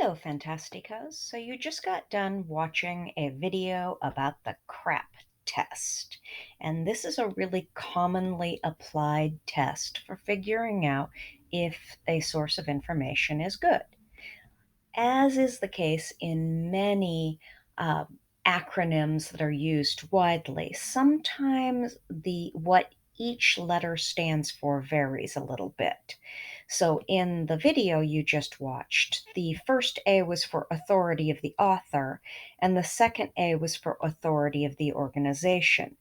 Hello, Fantasticos. So you just got done watching a video about the CRAP test. And this is a really commonly applied test for figuring out if a source of information is good. As is the case in many uh, acronyms that are used widely, sometimes the what each letter stands for varies a little bit. So in the video you just watched, the first A was for authority of the author, and the second A was for authority of the organization.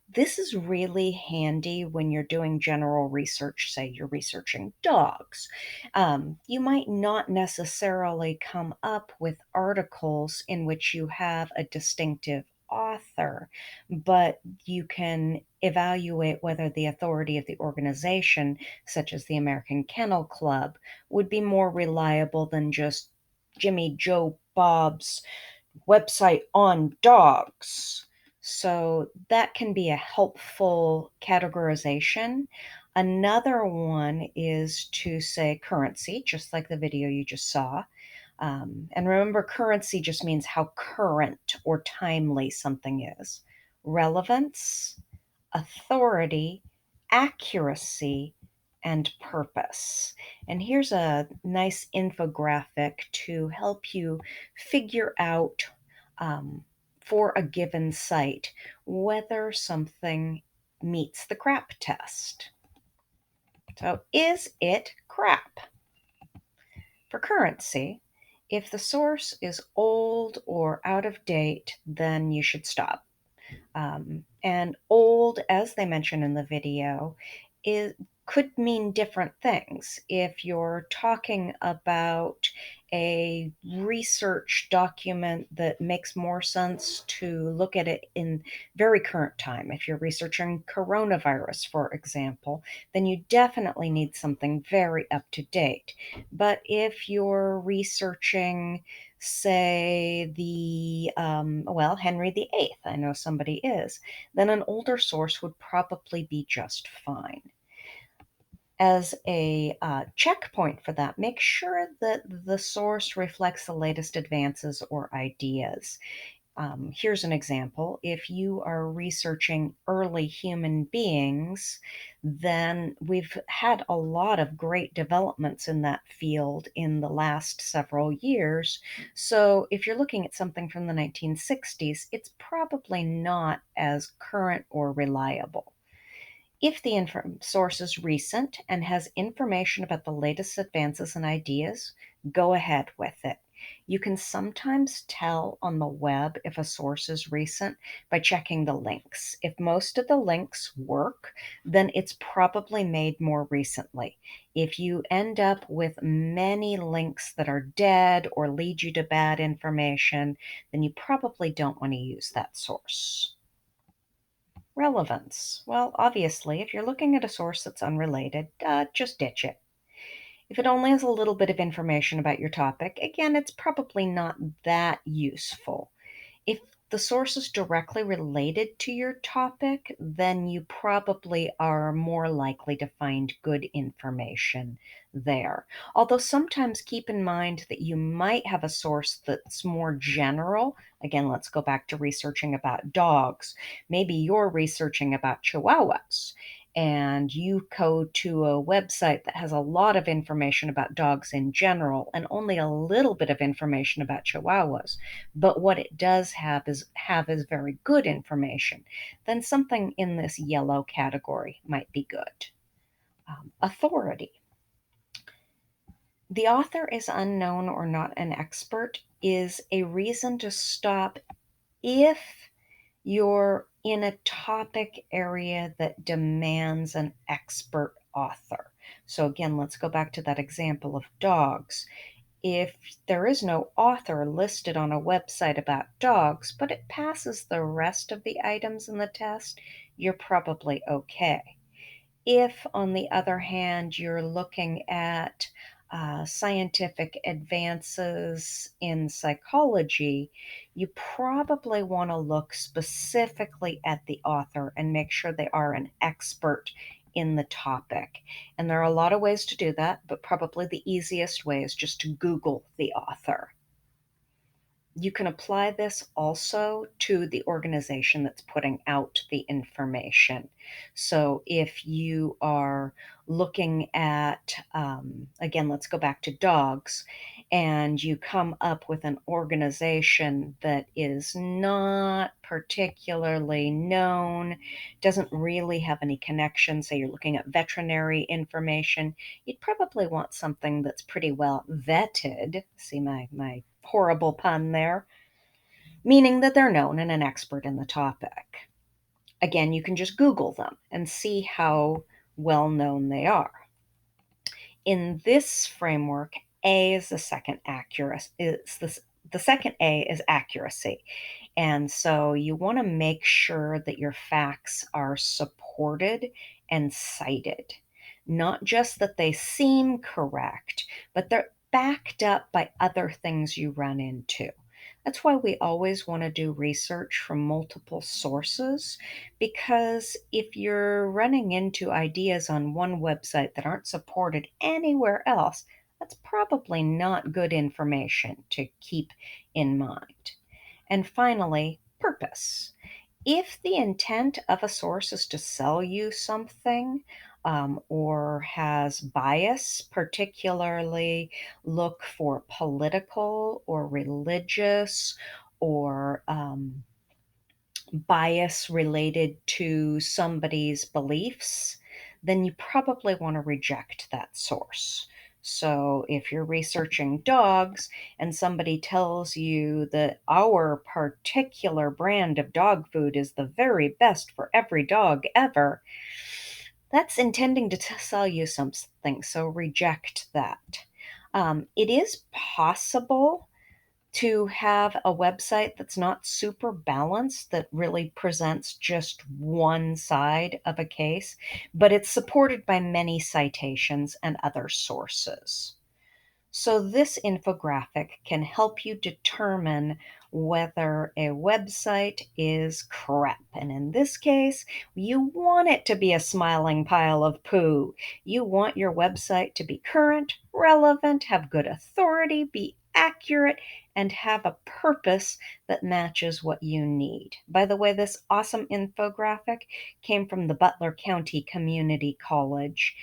This is really handy when you're doing general research, say you're researching dogs. You might not necessarily come up with articles in which you have a distinctive author, but you can evaluate whether the authority of the organization, such as the American Kennel Club, would be more reliable than just Jimmy Joe Bob's website on dogs. So that can be a helpful categorization. Another one is to say currency, just like the video you just saw. And remember, currency just means how current or timely something is. Relevance, authority, accuracy, and purpose. And here's a nice infographic to help you figure out um, for a given site whether something meets the CRAP test. So, is it CRAP? For currency, if the source is old or out of date, then you should stop. And old, as they mention in the video, is could mean different things. If you're talking about a research document that makes more sense to look at it in very current time, if you're researching coronavirus, for example, then you definitely need something very up to date. But if you're researching, say, Henry VIII, I know somebody is, then an older source would probably be just fine. As a checkpoint for that, make sure that the source reflects the latest advances or ideas. Here's an example. If you are researching early human beings, then we've had a lot of great developments in that field in the last several years. So if you're looking at something from the 1960s, it's probably not as current or reliable. If the source is recent and has information about the latest advances and ideas, go ahead with it. You can sometimes tell on the web if a source is recent by checking the links. If most of the links work, then it's probably made more recently. If you end up with many links that are dead or lead you to bad information, then you probably don't want to use that source. Relevance. Well, obviously, if you're looking at a source that's unrelated, just ditch it. If it only has a little bit of information about your topic, again, it's probably not that useful. If the source is directly related to your topic, then you probably are more likely to find good information there. Although sometimes keep in mind that you might have a source that's more general. Again, let's go back to researching about dogs. Maybe you're researching about chihuahuas and you go to a website that has a lot of information about dogs in general and only a little bit of information about chihuahuas, but what it does have is very good information, then something in this yellow category might be good. Authority. The author is unknown or not an expert is a reason to stop if you're in a topic area that demands an expert author. So again, let's go back to that example of dogs. If there is no author listed on a website about dogs, but it passes the rest of the items in the test, you're probably okay. If, on the other hand, you're looking at scientific advances in psychology, you probably want to look specifically at the author and make sure they are an expert in the topic. And there are a lot of ways to do that, but probably the easiest way is just to Google the author. You can apply this also to the organization that's putting out the information. So if you are looking at, again, let's go back to dogs, and you come up with an organization that is not particularly known, doesn't really have any connection, say you're looking at veterinary information, you'd probably want something that's pretty well vetted. See my horrible pun there, meaning that they're known and an expert in the topic. Again, you can just Google them and see how well known they are. In this framework, A is the second accuracy. The second A is accuracy. And so you want to make sure that your facts are supported and cited. Not just that they seem correct, but they're backed up by other things you run into. That's why we always want to do research from multiple sources, because if you're running into ideas on one website that aren't supported anywhere else, that's probably not good information to keep in mind. And finally, purpose. If the intent of a source is to sell you something, or has bias, particularly look for political or religious or bias related to somebody's beliefs, then you probably want to reject that source. So if you're researching dogs and somebody tells you that our particular brand of dog food is the very best for every dog ever, that's intending to sell you something. So reject that. It is possible to have a website that's not super balanced, that really presents just one side of a case, but it's supported by many citations and other sources. So, this infographic can help you determine whether a website is crap. And in this case, you want it to be a smiling pile of poo. You want your website to be current, relevant, have good authority, be accurate, and have a purpose that matches what you need. By the way, this awesome infographic came from the Butler County Community College.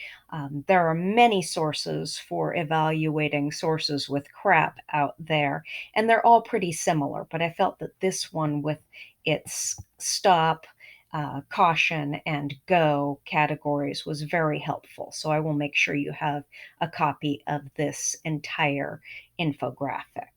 There are many sources for evaluating sources with crap out there, and they're all pretty similar. But I felt that this one, with its stop, caution, and go categories, was very helpful. So I will make sure you have a copy of this entire infographic.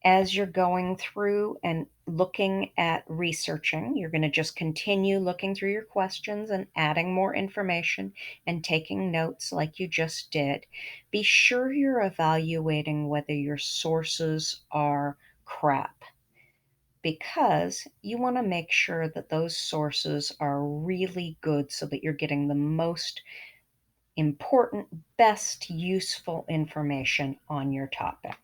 As you're going through and looking at researching, you're going to just continue looking through your questions and adding more information and taking notes like you just did. Be sure you're evaluating whether your sources are crap, because you want to make sure that those sources are really good so that you're getting the most important, best, useful information on your topic.